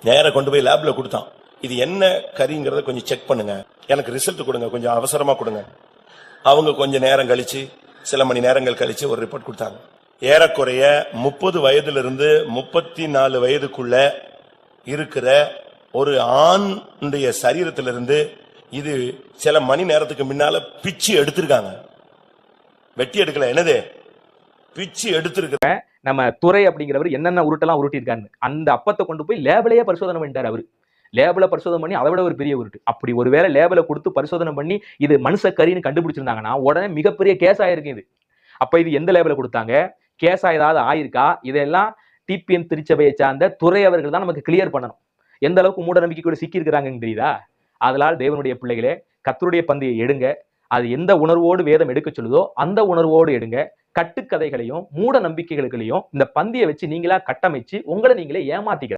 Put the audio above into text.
நேர கொண்டு போய் லேப்ல கொடுத்தான். இது என்ன கறிங்கிறத கொஞ்சம் செக் பண்ணுங்க, எனக்கு ரிசல்ட் கொடுங்க, கொஞ்சம் அவசரமா கொடுங்க. அவங்க கொஞ்சம் நேரம் கழிச்சு, சில மணி நேரங்கள் கழிச்சு ஒரு ரிப்போர்ட் கொடுத்தாங்க. ஏறக்குறைய 30 வயதிலிருந்து 34 வயதுக்குள்ள இருக்கிற ஒரு ஆணுடைய சரீரத்திலிருந்து இது சில மணி நேரத்துக்கு முன்னால பிச்சு எடுத்திருக்காங்க. வெட்டி எடுக்கல, என்னது பிச்சு எடுத்திருக்க. நம்ம துறை அப்படிங்கிறவர் என்னென்ன உருட்டெல்லாம் உருட்டி இருக்காங்க, அந்த அப்பத்தை கொண்டு போய் லேபிளையே பரிசோதனை பண்ணிட்டாரு. அவரு லேபிள பரிசோதனை பண்ணி அதை விட ஒரு பெரிய உருட்டு. அப்படி ஒருவேளை லேபிள கொடுத்து பரிசோதனை பண்ணி இது மனுஷ கறின்னு கண்டுபிடிச்சிருந்தாங்கன்னா உடனே மிகப்பெரிய கேஸ் ஆயிருக்கு இது. அப்ப இது எந்த லேபிள கொடுத்தாங்க, கேஸா ஏதாவது ஆயிருக்கா, இதெல்லாம் டிபிஎன் திருச்சபையை சார்ந்த துறை அவர்கள் தான் நமக்கு கிளியர் பண்ணணும். எந்த அளவுக்கு மூட நம்பிக்கை கூட சிக்கி இருக்கிறாங்கன்னு தெரியுதா? அதனால் தேவனுடைய பிள்ளைகளே, கர்த்தருடைய பந்தியை எடுங்க. அது எந்த உணர்வோடு வேதம் எடுக்க சொல்லுதோ அந்த உணர்வோடு எடுங்க. கட்டுக்கதைகளையும் மூட நம்பிக்கைகளையும் இந்த பந்தியை வச்சு நீங்களா கட்டமைச்சு உங்களை நீங்களே ஏமாத்திக்க